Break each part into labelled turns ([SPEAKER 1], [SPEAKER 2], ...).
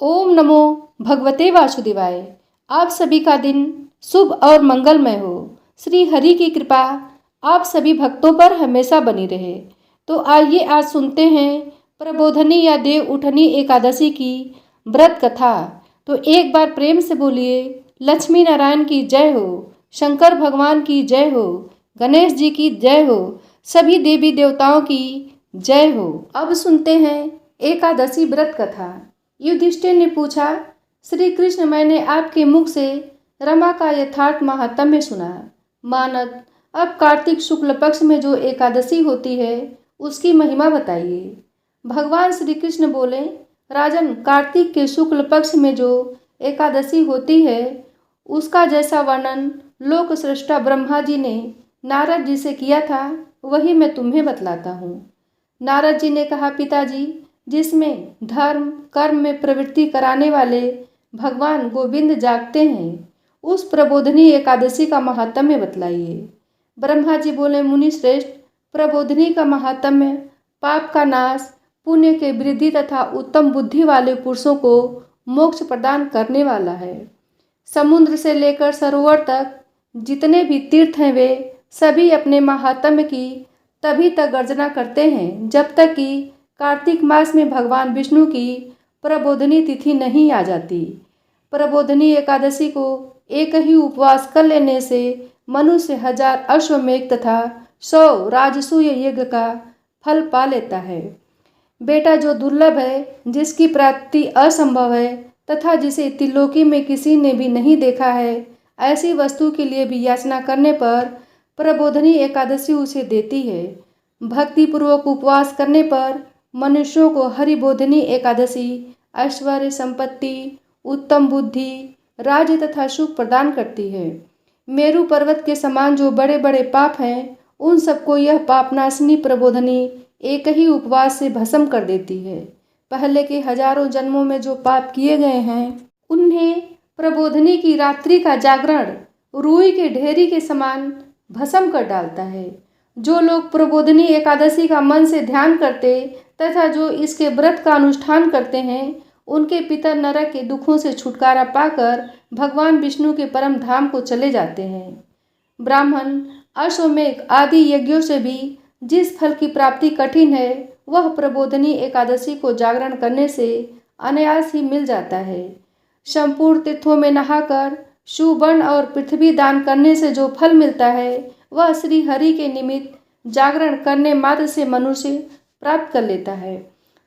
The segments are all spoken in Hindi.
[SPEAKER 1] ओम नमो भगवते वासुदेवाय। आप सभी का दिन शुभ और मंगलमय हो। श्री हरि की कृपा आप सभी भक्तों पर हमेशा बनी रहे। तो आइए आज सुनते हैं प्रबोधनी या देव उठनी एकादशी की व्रत कथा। तो एक बार प्रेम से बोलिए, लक्ष्मी नारायण की जय हो, शंकर भगवान की जय हो, गणेश जी की जय हो, सभी देवी देवताओं की जय हो। अब सुनते हैं एकादशी व्रत कथा। युधिष्ठिर ने पूछा, श्री कृष्ण, मैंने आपके मुख से रमा का यथार्थ महात्म्य सुना। मानद, अब कार्तिक शुक्ल पक्ष में जो एकादशी होती है उसकी महिमा बताइए। भगवान श्री कृष्ण बोले, राजन, कार्तिक के शुक्ल पक्ष में जो एकादशी होती है उसका जैसा वर्णन लोक सृष्टा ब्रह्मा जी ने नारद जी से किया था वही मैं तुम्हें बतलाता हूँ। नारद जी ने कहा, पिताजी, जिसमें धर्म कर्म में प्रवृत्ति कराने वाले भगवान गोविंद जागते हैं उस प्रबोधनी एकादशी का महात्म्य बतलाइए। ब्रह्मा जी बोले, मुनि श्रेष्ठ, प्रबोधनी का महात्म्य पाप का नाश, पुण्य के वृद्धि तथा उत्तम बुद्धि वाले पुरुषों को मोक्ष प्रदान करने वाला है। समुद्र से लेकर सरोवर तक जितने भी तीर्थ हैं वे सभी अपने महात्म्य की तभी तक गर्जना करते हैं जब तक कि कार्तिक मास में भगवान विष्णु की प्रबोधनी तिथि नहीं आ जाती। प्रबोधनी एकादशी को एक ही उपवास कर लेने से मनुष्य 1000 अश्वमेघ तथा 100 राजसूय यज्ञ का फल पा लेता है। बेटा, जो दुर्लभ है, जिसकी प्राप्ति असंभव है तथा जिसे त्रिलोकी में किसी ने भी नहीं देखा है, ऐसी वस्तु के लिए भी याचना करने पर प्रबोधनी एकादशी उसे देती है। भक्तिपूर्वक उपवास करने पर मनुष्यों को हरिबोधनी एकादशी ऐश्वर्य, संपत्ति, उत्तम बुद्धि, राज्य तथा सुख प्रदान करती है। मेरु पर्वत के समान जो बड़े बड़े पाप हैं उन सबको यह पापनाशिनी प्रबोधनी एक ही उपवास से भस्म कर देती है। पहले के हजारों जन्मों में जो पाप किए गए हैं उन्हें प्रबोधनी की रात्रि का जागरण रुई के ढेरी के समान भस्म कर डालता है। जो लोग प्रबोधनी एकादशी का मन से ध्यान करते तथा जो इसके व्रत का अनुष्ठान करते हैं उनके पिता नरक के दुखों से छुटकारा पाकर भगवान विष्णु के परम धाम को चले जाते हैं। ब्राह्मण, अश्वमेघ आदि यज्ञों से भी जिस फल की प्राप्ति कठिन है वह प्रबोधनी एकादशी को जागरण करने से अनायास ही मिल जाता है। संपूर्ण तीर्थों में नहाकर सुवर्ण और पृथ्वी दान करने से जो फल मिलता है वह श्री हरि के निमित्त जागरण करने मात्र से मनुष्य प्राप्त कर लेता है।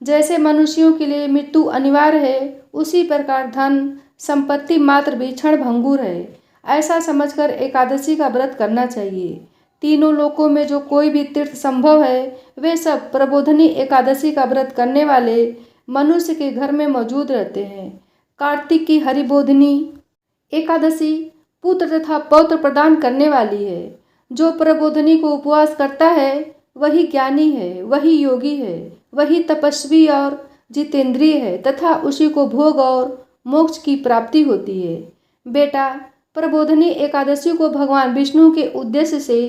[SPEAKER 1] जैसे मनुष्यों के लिए मृत्यु अनिवार्य है उसी प्रकार धन संपत्ति मात्र भी क्षण भंगुर है। ऐसा समझकर एकादशी का व्रत करना चाहिए। तीनों लोकों में जो कोई भी तीर्थ संभव है वे सब प्रबोधनी एकादशी का व्रत करने वाले मनुष्य के घर में मौजूद रहते हैं। कार्तिक की हरिबोधनी एकादशी पुत्र तथा पौत्र प्रदान करने वाली है। जो प्रबोधनी को उपवास करता है वही ज्ञानी है, वही योगी है, वही तपस्वी और जितेंद्रिय है तथा उसी को भोग और मोक्ष की प्राप्ति होती है। बेटा, प्रबोधनी एकादशी को भगवान विष्णु के उद्देश्य से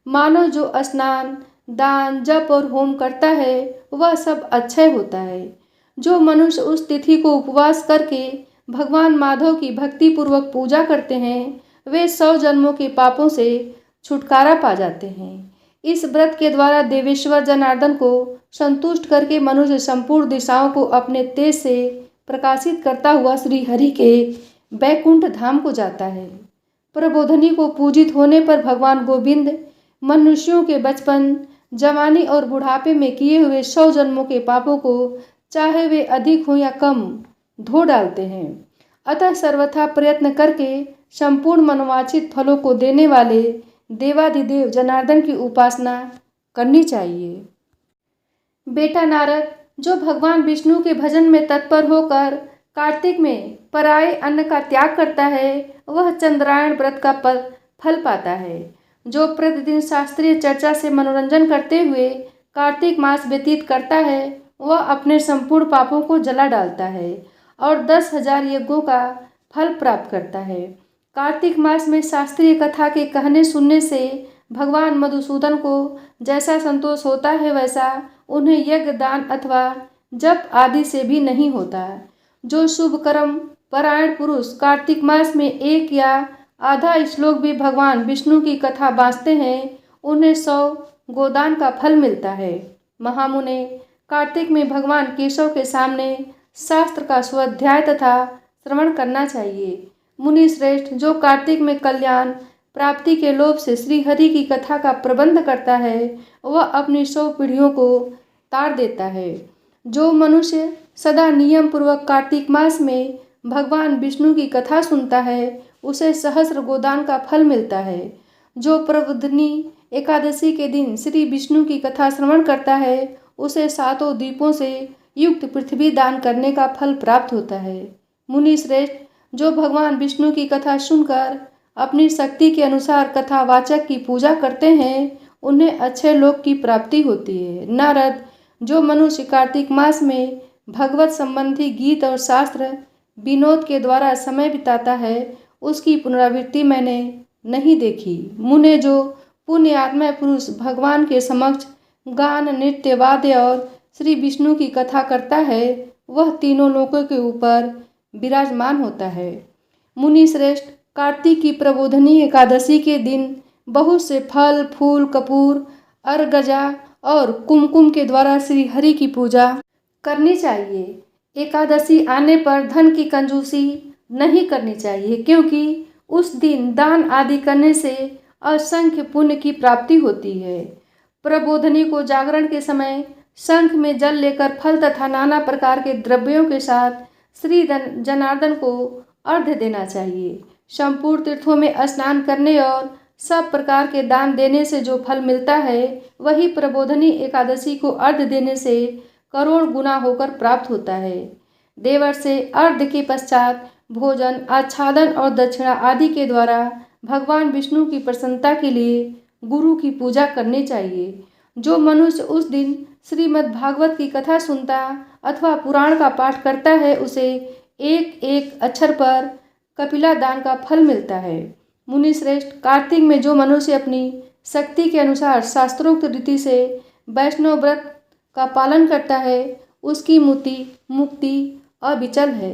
[SPEAKER 1] मानव जो स्नान, दान, जप और होम करता है वह सब अक्षय होता है। जो मनुष्य उस तिथि को उपवास करके भगवान माधव की भक्ति पूर्वक पूजा करते हैं वे 100 जन्मों के पापों से छुटकारा पा जाते हैं। इस व्रत के द्वारा देवेश्वर जनार्दन को संतुष्ट करके मनुष्य संपूर्ण दिशाओं को अपने तेज से प्रकाशित करता हुआ श्री हरि के बैकुंठ धाम को जाता है। प्रबोधनी को पूजित होने पर भगवान गोविंद मनुष्यों के बचपन, जवानी और बुढ़ापे में किए हुए 100 जन्मों के पापों को चाहे वे अधिक हो या कम धो डालते हैं। अतः सर्वथा प्रयत्न करके संपूर्ण मनोवांछित फलों को देने वाले देवाधिदेव जनार्दन की उपासना करनी चाहिए। बेटा नारद, जो भगवान विष्णु के भजन में तत्पर होकर कार्तिक में पराये अन्न का त्याग करता है वह चंद्रायण व्रत का फल पाता है। जो प्रतिदिन शास्त्रीय चर्चा से मनोरंजन करते हुए कार्तिक मास व्यतीत करता है वह अपने संपूर्ण पापों को जला डालता है और 10,000 यज्ञों का फल प्राप्त करता है। कार्तिक मास में शास्त्रीय कथा के कहने सुनने से भगवान मधुसूदन को जैसा संतोष होता है वैसा उन्हें यज्ञ, दान अथवा जप आदि से भी नहीं होता। जो शुभ कर्म परायण पुरुष कार्तिक मास में एक या आधा श्लोक भी भगवान विष्णु की कथा बाँचते हैं, उन्हें 100 गोदान का फल मिलता है। महामुने, कार्तिक में भगवान केशव के सामने शास्त्र का स्वाध्याय तथा श्रवण करना चाहिए। मुनि श्रेष्ठ, जो कार्तिक में कल्याण प्राप्ति के लोभ से श्री हरि की कथा का प्रबंध करता है, वह अपनी 100 पीढ़ियों को तार देता है। जो मनुष्य सदा नियम पूर्वक कार्तिक मास में भगवान विष्णु की कथा सुनता है, उसे सहस्र गोदान का फल मिलता है। जो प्रबोधिनी एकादशी के दिन श्री विष्णु की कथा श्रवण करता है, उसे 7 द्वीपों से युक्त पृथ्वी दान करने का फल प्राप्त होता है। मुनि श्रेष्ठ, जो भगवान विष्णु की कथा सुनकर अपनी शक्ति के अनुसार कथावाचक की पूजा करते हैं, उन्हें अच्छे लोक की प्राप्ति होती है। नारद, जो मनुष्य कार्तिक मास में भगवत संबंधी गीत और शास्त्र विनोद के द्वारा समय बिताता है, उसकी पुनरावृत्ति मैंने नहीं देखी। मुने, जो पुण्य आत्मा पुरुष भगवान के समक्ष गान, नृत्य, वाद्य और श्री विष्णु की कथा करता है, वह तीनों लोकों के ऊपर विराजमान होता है। मुनि श्रेष्ठ, कार्तिक की प्रबोधनी एकादशी के दिन बहुत से फल, फूल, कपूर, अर्गजा और कुमकुम के द्वारा श्री हरि की पूजा करनी चाहिए। एकादशी आने पर धन की कंजूसी नहीं करनी चाहिए, क्योंकि उस दिन दान आदि करने से असंख्य पुण्य की प्राप्ति होती है। प्रबोधनी को जागरण के समय शंख में जल लेकर फल तथा नाना प्रकार के द्रव्यों के साथ श्री जनार्दन को अर्घ्य देना चाहिए। संपूर्ण तीर्थों में स्नान करने और सब प्रकार के दान देने से जो फल मिलता है, वही प्रबोधनी एकादशी को अर्घ्य देने से करोड़ गुना होकर प्राप्त होता है। देवर्ष से अर्घ्य के पश्चात भोजन, आच्छादन और दक्षिणा आदि के द्वारा भगवान विष्णु की प्रसन्नता के लिए गुरु की पूजा करनी चाहिए। जो मनुष्य उस दिन श्रीमद् भागवत की कथा सुनता अथवा पुराण का पाठ करता है, उसे एक एक अक्षर पर कपिला दान का फल मिलता है। मुनि श्रेष्ठ, कार्तिक में जो मनुष्य अपनी शक्ति के अनुसार शास्त्रोक्त रीति से वैष्णव व्रत का पालन करता है, उसकी मुक्ति अविचल है।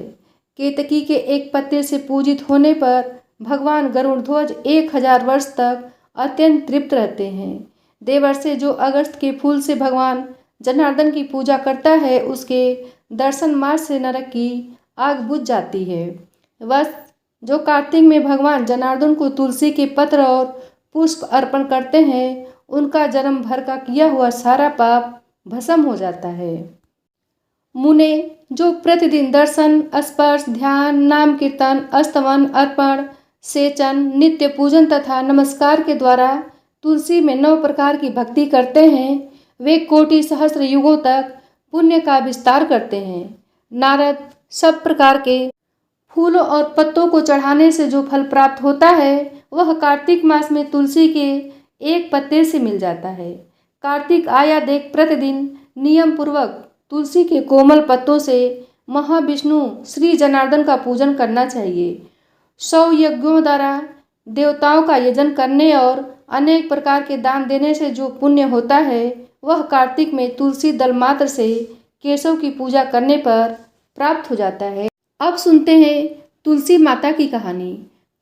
[SPEAKER 1] केतकी के एक पत्ते से पूजित होने पर भगवान गरुड़ध्वज 1000 वर्ष तक अत्यंत तृप्त रहते हैं। देवर्षि, जो अगस्त के फूल से भगवान जनार्दन की पूजा करता है, उसके दर्शन मात्र से नरक की आग बुझ जाती है। बस, जो कार्तिक में भगवान जनार्दन को तुलसी के पत्र और पुष्प अर्पण करते हैं, उनका जन्म भर का किया हुआ सारा पाप भस्म हो जाता है। मुने, जो प्रतिदिन दर्शन, स्पर्श, ध्यान, नाम कीर्तन, स्तवन, अर्पण, सेचन, नित्य पूजन तथा नमस्कार के द्वारा तुलसी में 9 प्रकार की भक्ति करते हैं, वे कोटि सहस्त्र युगों तक पुण्य का विस्तार करते हैं। नारद, सब प्रकार के फूलों और पत्तों को चढ़ाने से जो फल प्राप्त होता है, वह कार्तिक मास में तुलसी के एक पत्ते से मिल जाता है। कार्तिक आया देख प्रतिदिन नियम पूर्वक तुलसी के कोमल पत्तों से महाविष्णु श्री जनार्दन का पूजन करना चाहिए। 100 यज्ञों द्वारा देवताओं का यजन करने और अनेक प्रकार के दान देने से जो पुण्य होता है, वह कार्तिक में तुलसी दल मात्र से केशव की पूजा करने पर प्राप्त हो जाता है। अब सुनते हैं तुलसी माता की कहानी।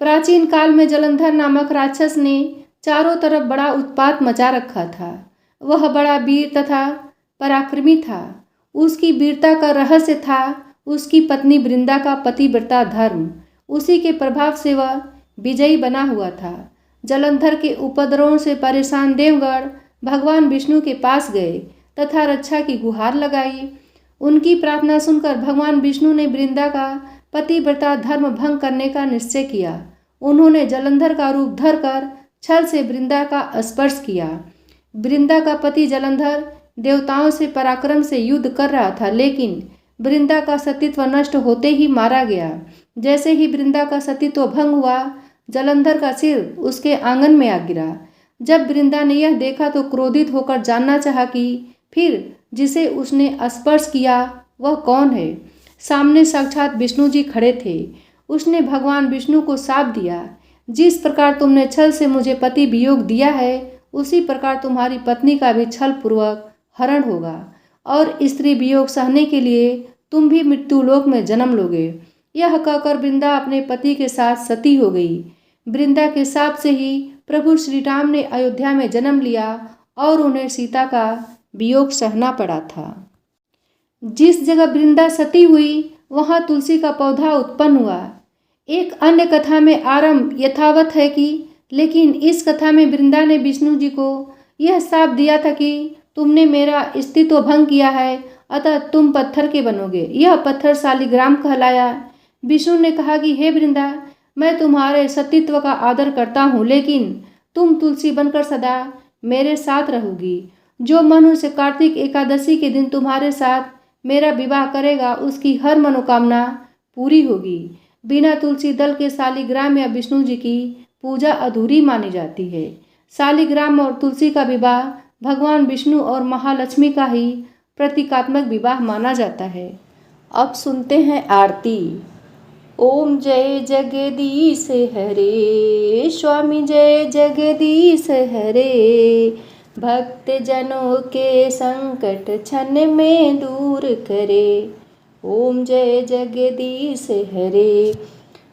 [SPEAKER 1] प्राचीन काल में जलंधर नामक राक्षस ने चारों तरफ बड़ा उत्पात मचा रखा था। वह बड़ा वीर तथा पराक्रमी था। उसकी वीरता का रहस्य था उसकी पत्नी वृंदा का पतिव्रता धर्म। उसी के प्रभाव से वह विजयी बना हुआ था। जलंधर के उपद्रवों से परेशान देवगण भगवान विष्णु के पास गए तथा रक्षा की गुहार लगाई। उनकी प्रार्थना सुनकर भगवान विष्णु ने वृंदा का पतिव्रता धर्म भंग करने का निश्चय किया। उन्होंने जलंधर का रूप धरकर छल से वृंदा का स्पर्श किया। वृंदा का पति जलंधर देवताओं से पराक्रम से युद्ध कर रहा था, लेकिन वृंदा का सतीत्व नष्ट होते ही मारा गया। जैसे ही वृंदा का सतीत्व भंग हुआ, जलंधर का सिर उसके आंगन में आ गिरा। जब वृंदा ने यह देखा तो क्रोधित होकर जानना चाहा कि फिर जिसे उसने स्पर्श किया वह कौन है। सामने साक्षात विष्णु जी खड़े थे। उसने भगवान विष्णु को शाप दिया, जिस प्रकार तुमने छल से मुझे पति वियोग दिया है, उसी प्रकार तुम्हारी पत्नी का भी छल पूर्वक हरण होगा और स्त्री वियोग सहने के लिए तुम भी मृत्युलोक में जन्म लोगे। यह कहकर वृंदा अपने पति के साथ सती हो गई। वृंदा के शाप से ही प्रभु श्री राम ने अयोध्या में जन्म लिया और उन्हें सीता का वियोग सहना पड़ा था। जिस जगह वृंदा सती हुई वहाँ तुलसी का पौधा उत्पन्न हुआ। एक अन्य कथा में आरंभ यथावत है कि लेकिन इस कथा में वृंदा ने विष्णु जी को यह शाप दिया था कि तुमने मेरा अस्तित्व भंग किया है, अतः तुम पत्थर के बनोगे। यह पत्थर शालिग्राम कहलाया। विष्णु ने कहा कि हे वृंदा, मैं तुम्हारे सतीत्व का आदर करता हूँ, लेकिन तुम तुलसी बनकर सदा मेरे साथ रहोगी। जो मनुष्य कार्तिक एकादशी के दिन तुम्हारे साथ मेरा विवाह करेगा उसकी हर मनोकामना पूरी होगी। बिना तुलसी दल के शालिग्राम या विष्णु जी की पूजा अधूरी मानी जाती है। शालिग्राम और तुलसी का विवाह भगवान विष्णु और महालक्ष्मी का ही प्रतीकात्मक विवाह माना जाता है। अब सुनते हैं आरती। ओम जय जगदीश हरे, स्वामी जय जगदीश हरे। भक्त जनों के संकट क्षण में दूर करे। ओम जय जगदीश हरे।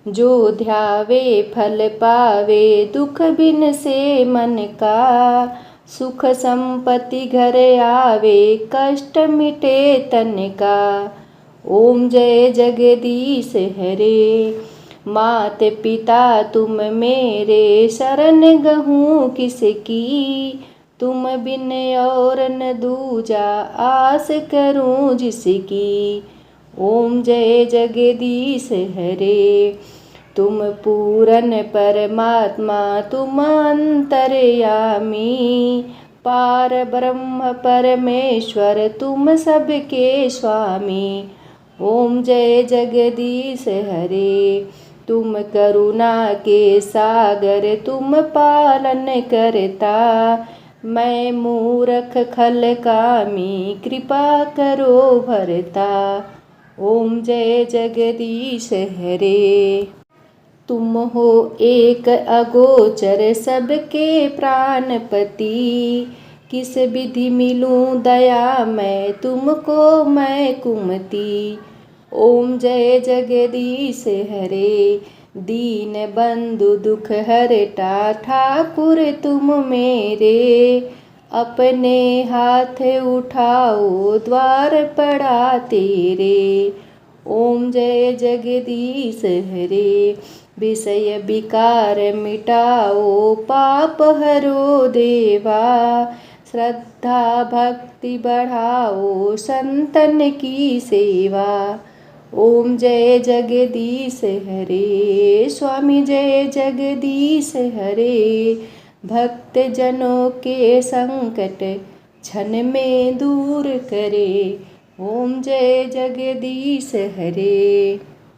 [SPEAKER 1] जो ध्यावे फल पावे, दुख बिन से मन का। सुख संपत्ति घर आवे, कष्ट मिटे तन का। ओम जय जगदीश हरे। मात पिता तुम मेरे, शरण गहूँ किसकी। तुम बिन और न दूजा, आस करूं जिसकी। ओम जय जगदीश हरे। तुम पूरन परमात्मा, तुम अंतर्यामी। पार ब्रह्म परमेश्वर, तुम सबके स्वामी। ओम जय जगदीश हरे। तुम करुणा के सागर, तुम पालन करता। मैं मूरख खल कामी, कृपा करो भरता। ओम जय जगदीश हरे। तुम हो एक अगोचर, सबके प्राणपति। किस विधि मिलूं दया मैं तुमको, मैं कुमति। ओम जय जगदीश हरे। दीन बंधु दुख हरता, ठाकुर तुम मेरे। अपने हाथ उठाओ, द्वार पड़ा तेरे। ओम जय जगदीश हरे। विषय विकार मिटाओ, पाप हरो देवा। श्रद्धा भक्ति बढ़ाओ, संतन की सेवा। ओम जय जगदीश हरे, स्वामी जय जगदीश हरे। भक्त जनों के संकट क्षण में दूर करे। ओम जय जगदीश हरे।